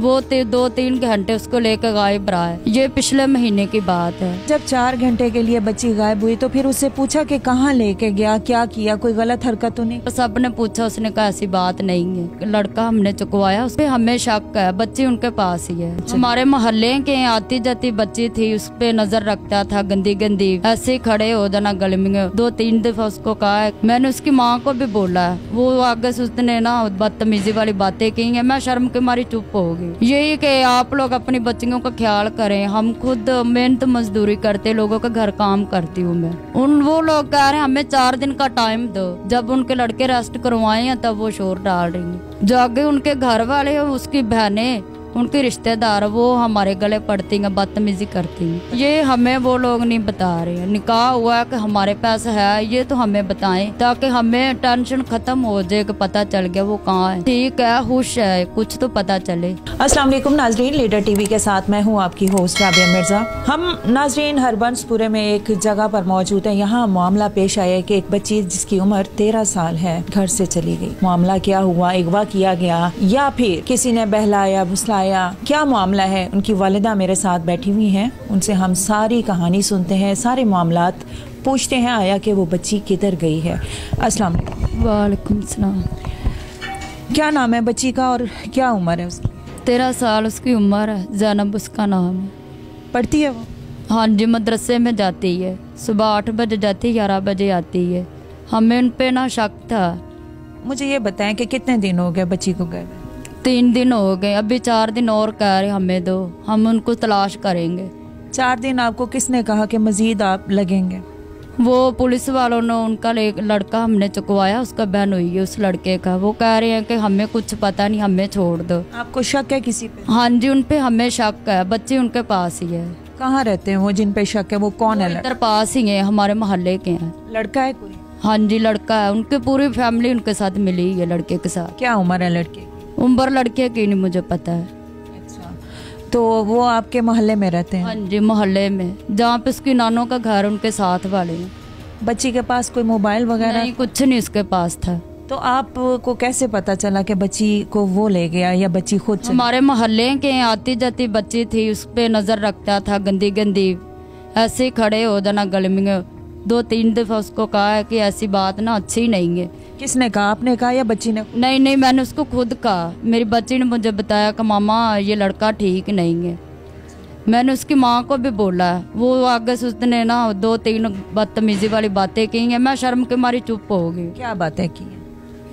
वो 2-3 घंटे उसको लेकर गायब रहा है। ये पिछले महीने की बात है। जब 4 घंटे के लिए बच्ची गायब हुई तो फिर उससे पूछा कि कहाँ लेके गया, क्या किया, कोई गलत हरकत तो नहीं? सबने पूछा, उसने कहा ऐसी बात नहीं है, लड़का हमने चुकवाया, उस पे हमें शक है, बच्ची उनके पास ही है। हमारे मोहल्ले के आती जाती बच्ची थी, उस पे नजर रखता था, गंदी गंदी ऐसे खड़े हो जाना गले में। 2-3 दफा उसको कहा है, मैंने उसकी माँ को भी बोला है, वो आगे से उसने ना बदतमीजी वाली बातें की है। मैं शर्म के मारी चुप हो गई। यही कि आप लोग अपनी बच्चियों का ख्याल करें। हम खुद मेहनत मजदूरी करते, लोगों का घर काम करती हूँ मैं। वो लोग कह रहे हैं हमें 4 दिन का टाइम दो, जब उनके लड़के रेस्ट करवाए हैं तब वो शोर डाल रही है। जो आगे उनके घर वाले हैं, उसकी बहनें, उनके रिश्तेदार, वो हमारे गले पड़ती हैं, बदतमीजी करती हैं। ये हमें वो लोग नहीं बता रहे हैं। निकाह हुआ है कि हमारे पास है, ये तो हमें बताएं ताकि हमें टेंशन खत्म हो जाए कि पता चल गया वो कहाँ है, ठीक है, खुश है, कुछ तो पता चले। अस्सलाम वालेकुम नाजरीन, लीडर टीवी के साथ मैं हूँ आपकी होस्ट राबिया मिर्जा। हम नाजरीन हरबंसपुरे में एक जगह पर मौजूद है। यहाँ मामला पेश आया कि एक बच्ची जिसकी उम्र 13 साल है घर से चली गई। मामला क्या हुआ, अगवा किया गया या फिर किसी ने बहलाया फुसलाया, क्या मामला है? उनकी वालिदा मेरे साथ बैठी हुई हैं, उनसे हम सारी कहानी सुनते हैं, सारे मामलात पूछते हैं, आया कि वो बच्ची किधर गई है। अस्सलाम वालेकुम। वालेकुम सलाम। क्या नाम है बच्ची का और क्या उम्र है उसकी? 13 साल उसकी उम्र है, जैनब उसका नाम है। पढ़ती है वो? हाँ जी, मदरसे में जाती है, सुबह 8 बजे जाती है, 11 बजे आती है। हमें उन पे ना शक था। मुझे ये बताएं कि कितने दिन हो गए बच्ची को गए? 3 दिन हो गए, अभी 4 दिन और कह रहे हमें दो, हम उनको तलाश करेंगे। 4 दिन आपको किसने कहा कि मजीद आप लगेंगे? वो पुलिस वालों ने, उनका लड़का हमने चुकवाया, उसका बहन हुई है उस लड़के का। वो कह रहे हैं कि हमें कुछ पता नहीं, हमें छोड़ दो। आपको शक है किसी पे? हाँ जी, उन पे हमें शक है, बच्चे उनके पास ही है। कहाँ रहते हैं वो जिन पे शक है? वो कौन है? इधर पास ही है, हमारे मोहल्ले के हैं। लड़का है कोई? हाँ जी, लड़का है, उनकी पूरी फैमिली उनके साथ मिली है लड़के के साथ। क्या उम्र है लड़के? उम्र लड़के की नहीं मुझे पता है। अच्छा, तो वो आपके मोहल्ले में रहते हैं? हाँ जी, मोहल्ले में, जहाँ पे उसकी नानों का घर, उनके साथ वाले हैं। बच्ची के पास कोई मोबाइल वगैरह? नहीं, कुछ नहीं उसके पास था। तो आपको कैसे पता चला कि बच्ची को वो ले गया या बच्ची खुद चली? हमारे मोहल्ले के आती जाती बच्ची थी, उस पे नजर रखता था, गंदी गंदी ऐसे खड़े हो जाना गले में। 2-3 दफा उसको कहा है कि ऐसी बात ना अच्छी नहीं है। किसने कहा, आपने कहा या बच्ची ने? नहीं, मैंने उसको खुद कहा। मेरी बच्ची ने मुझे बताया कि मामा ये लड़का ठीक नहीं है। मैंने उसकी माँ को भी बोला, वो आगे से उसने ना 2-3 बदतमीजी वाली बातें की हैं। मैं शर्म के मारी चुप हो गई। क्या बातें की?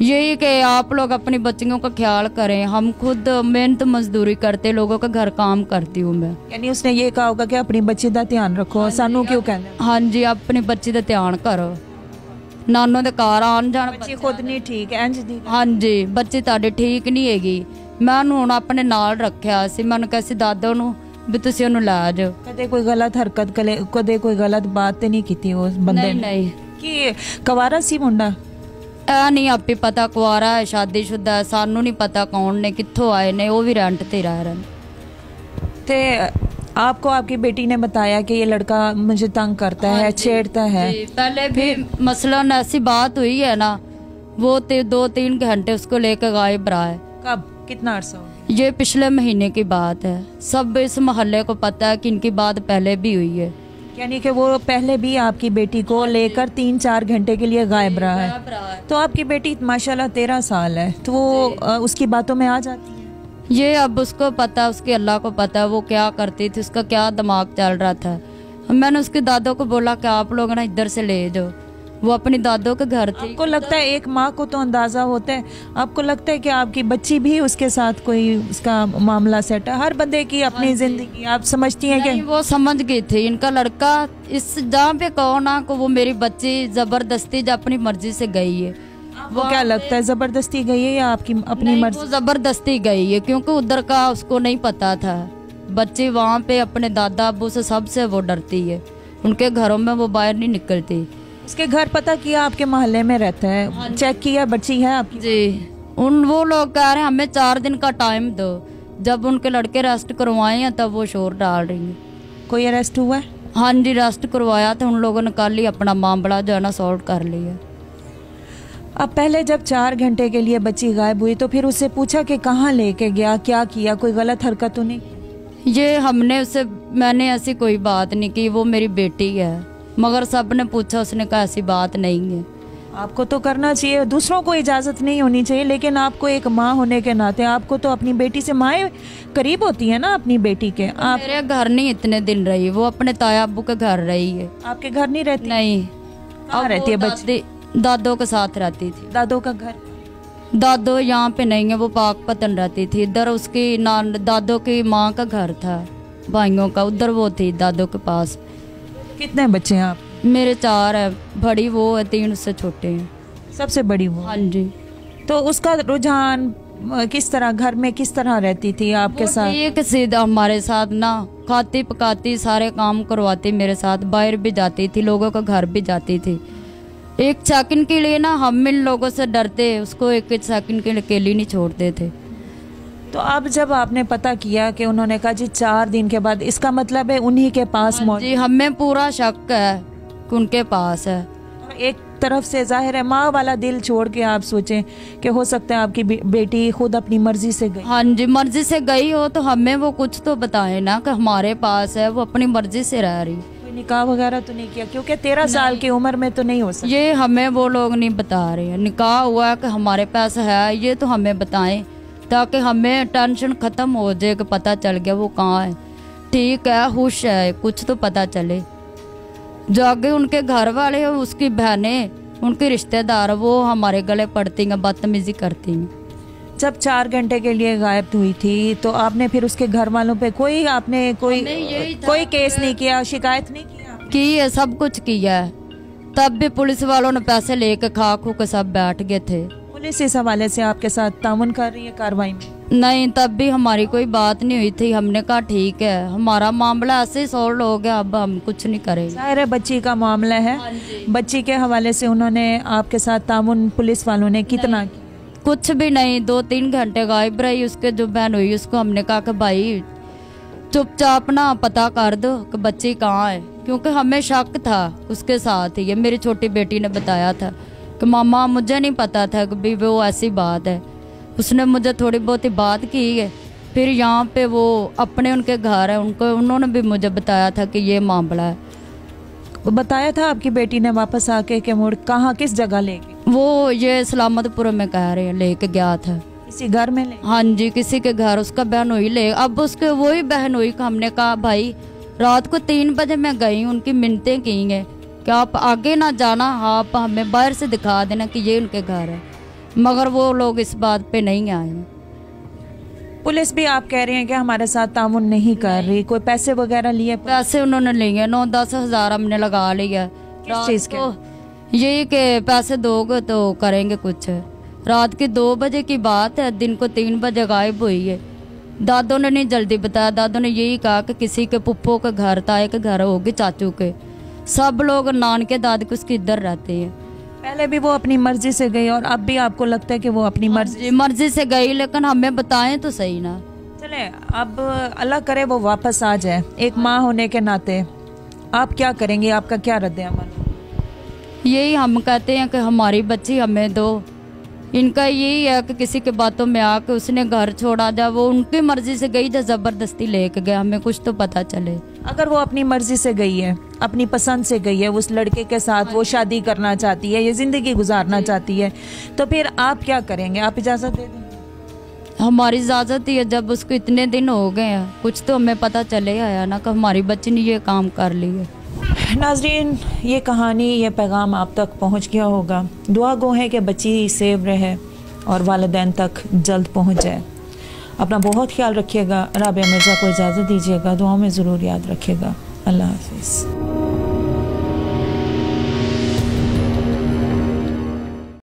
यही कि आप लोग अपनी बच्चियों का ख्याल करें। हम खुद मेहनत मजदूरी करते, लोगों का घर काम करती हूँ मैं। यानी उसने ये कहा होगा कि अपनी बच्ची का ध्यान रखो, सानू क्यों कहना? हाँ जी, अपनी बच्ची का ध्यान करो, नानों दे घर आन जान। बच्ची खुद नहीं ठीक है? हाँ जी, बच्ची ताड़ी ठीक नहीं हैगी। मैं हुण अपने नाल रखिया सी, मैं कैसे दादो नूं भी तुसीं ओनूं लै जाओ। कदे कोई गलत हरकत कदे कोई गलत बात नहीं की उस बंदे ने? नहीं। कि कवारा सी मुंडा? नहीं आपे पता, कुआरा है, शादीशुदा है, सानू नहीं पता कौन ने, कित्थों आए ने, वो भी रेंट ते रह रहे हैं। ते आपको आपकी बेटी ने बताया कि ये लड़का मुझे तंग करता है, छेड़ता है? पहले भी मसलन ऐसी बात हुई है ना, वो 2-3 घंटे उसको लेकर गायब रहा है। कब, कितना अरसा हो गया? ये पिछले महीने की बात है। सब इस मोहल्ले को पता है कि इनकी बात पहले भी हुई है। यानी कि वो पहले भी आपकी बेटी को लेकर 3-4 घंटे के लिए गायब रहा है। तो आपकी बेटी माशाल्लाह 13 साल है, तो वो उसकी बातों में आ जाती है? ये अब उसको पता, उसके अल्लाह को पता है वो क्या करती थी, उसका क्या दिमाग चल रहा था। मैंने उसके दादों को बोला कि आप लोग ना इधर से ले जाओ, वो अपनी दादों के घर थी। आपको लगता है, एक माँ को तो अंदाजा होता है, आपको लगता है कि आपकी बच्ची भी उसके साथ कोई उसका मामला सेट है? हर बंदे की अपनी जिंदगी, आप समझती हैं कि वो समझ गई थी इनका लड़का इस जहाँ पे कहो ना को वो मेरी बच्ची जबरदस्ती अपनी मर्जी से गई है। वो क्या लगता है, जबरदस्ती गई है या आपकी अपनी मर्जी? वो जबरदस्ती गई है, क्योंकि उधर का उसको नहीं पता था। बच्ची वहाँ पे अपने दादा अबू से सबसे वो डरती है, उनके घरों में वो बाहर नहीं निकलती। उसके घर पता किया, आपके मोहल्ले में रहता है, चेक किया बच्ची है आपकी? जी, वो लोग कह रहे हैं हमें 4 दिन का टाइम दो, जब उनके लड़के रेस्ट करवाए हैं तब वो शोर डाल रही है। कोई अरेस्ट हुआ है? हाँ जी, रेस्ट करवाया था उन लोगों ने, कल ही अपना मामला जो है ना सॉल्व कर लिया। अब पहले जब 4 घंटे के लिए बच्ची गायब हुई तो फिर उससे पूछा कि कहाँ लेके गया, क्या किया, कोई गलत हरकत तो नहीं? ये मैंने ऐसी कोई बात नहीं की, वो मेरी बेटी है। मगर सब ने पूछा, उसने कहा ऐसी बात नहीं है। आपको तो करना चाहिए, दूसरों को इजाज़त नहीं होनी चाहिए, लेकिन आपको एक माँ होने के नाते आपको तो अपनी बेटी से, माएँ करीब होती है ना अपनी बेटी के। आप मेरे घर नहीं इतने दिन रही, वो अपने ताया अब्बू के घर रही है। आपके घर नहीं रहती? नहीं। कहाँ रहती है बच्ची? दादो के साथ रहती थी। दादो का घर? दादो यहाँ पे नहीं है, वो पाकपतन रहती थी। इधर उसकी दादो की माँ का घर था, भाइयों का, उधर वो थी दादो के पास। कितने बच्चे हैं आप? मेरे 4 है, बड़ी वो है, 3 उससे छोटे हैं। सबसे बड़ी वो? हाँ जी। तो उसका रुझान किस तरह, घर में किस तरह रहती थी आपके साथ? एक सीधा हमारे साथ ना, खाती पकाती, सारे काम करवाती मेरे साथ, बाहर भी जाती थी, लोगों का घर भी जाती थी। एक सेकंड के लिए ना हम इन लोगों से डरते, उसको एक सेकंड के लिए अकेली नहीं छोड़ते थे। तो अब जब आपने पता किया कि उन्होंने कहा जी 4 दिन के बाद, इसका मतलब है उन्हीं के पास मौजूद? जी, हमें पूरा शक है कि उनके पास है। एक तरफ से जाहिर है माँ वाला दिल छोड़ के आप सोचें कि हो सकता है आपकी बेटी खुद अपनी मर्जी से गई। हाँ जी, मर्जी से गई हो तो हमें वो कुछ तो बताए ना कि हमारे पास है, वो अपनी मर्जी से रह रही। कोई निकाह वगैरह तो नहीं किया? क्योंकि 13 साल की उम्र में तो नहीं हो सकता। ये हमें वो लोग नहीं बता रहे हैं। निकाह हुआ है कि हमारे पास है, ये तो हमें बताएं ताकि हमें टेंशन खत्म हो जाए कि पता चल गया वो कहाँ है, ठीक है, खुश है, कुछ तो पता चले। जो आगे उनके घर वाले, उसकी बहनें, उनके रिश्तेदार, वो हमारे गले पड़ती हैं, बदतमीजी करती हैं। जब 4 घंटे के लिए गायब हुई थी तो आपने फिर उसके घर वालों पे कोई केस नहीं किया, शिकायत नहीं किया? की है, सब कुछ किया है। तब भी पुलिस वालों ने पैसे लेके खा खू के सब बैठ गए थे। पुलिस इस हवाले से आपके साथ तामुन कर रही है कार्रवाई में? नहीं, तब भी हमारी कोई बात नहीं हुई थी। हमने कहा ठीक है, हमारा मामला ऐसे ही सॉल्व हो गया, अब हम कुछ नहीं करेंगे। जाहिर है बच्ची का मामला है। बच्ची के हवाले से उन्होंने आपके साथ तामुन पुलिस वालों ने कितना? कुछ भी नहीं। 2-3 घंटे गायब रही। उसके जो बहन हुई उसको हमने कहा कि भाई चुपचाप ना पता कर दो कि बच्ची कहाँ है, क्योंकि हमें शक था उसके साथ ही। ये मेरी छोटी बेटी ने बताया था कि मामा मुझे नहीं पता था कि भी वो ऐसी बात है। उसने मुझे थोड़ी बहुत ही बात की है, फिर यहाँ पे वो अपने उनके घर है, उन्होंने भी मुझे बताया था कि ये मामला है। बताया था आपकी बेटी ने वापस आके कि मुड़ कहाँ, किस जगह ले गई? वो ये सलामतपुर में कह रहे हैं लेके गया था। किसी घर में ले? हाँ जी, किसी के घर। उसका बहन हुई ले, अब उसके वही बहन हुई। हमने कहा भाई रात को 3 बजे मैं गई, उनकी मिन्नतें की हैं कि आप आगे ना जाना, आप हमें बाहर से दिखा देना कि ये उनके घर है, मगर वो लोग इस बात पे नहीं आए। पुलिस भी आप कह रहे हैं कि हमारे साथ तामुन नहीं कर रही, कोई पैसे वगैरह लिए? पैसे उन्होंने लिए 9-10 हज़ार हमने लगा लिया। किस चीज़ के? यही कि पैसे दोगे तो करेंगे कुछ। रात की 2 बजे की बात है, दिन को 3 बजे गायब हुई है। दादों ने नहीं जल्दी बताया, दादों ने यही कहा कि किसी के पुप्पो के घर, ताए के घर होगी, चाचू के, सब लोग नान के दाद के उसके इधर रहते हैं। पहले भी वो अपनी मर्जी से गई और अब भी आपको लगता है कि वो अपनी मर्जी से गई, लेकिन हमें बताएं तो सही ना। चले, अब अल्लाह करे वो वापस आ जाए। एक माँ होने के नाते आप क्या करेंगे, आपका क्या रद्द-ए-अमल? यही हम कहते हैं कि हमारी बच्ची हमें दो। इनका यही है कि किसी के बातों में आके उसने घर छोड़ा, जा वो उनकी मर्जी से गई, जा जबरदस्ती लेके गया, हमें कुछ तो पता चले। अगर वो अपनी मर्जी से गई है, अपनी पसंद से गई है, उस लड़के के साथ वो शादी करना चाहती है, ये जिंदगी गुजारना चाहती है, तो फिर आप क्या करेंगे? आप इजाज़त दे देंगे? हमारी इजाज़त ही है। जब उसको इतने दिन हो गए हैं, कुछ तो हमें पता चले आया ना कि हमारी बच्ची ने ये काम कर लिया। नाज़रीन, ये कहानी, ये पैगाम आप तक पहुंच गया होगा। दुआ गो है कि बच्ची सेव रहे और वालिदैन तक जल्द पहुंच जाए। अपना बहुत ख्याल रखिएगा। राबिया मिर्ज़ा को इजाज़त दीजिएगा, दुआ में ज़रूर याद रखिएगा। अल्लाह हाफ़िज़।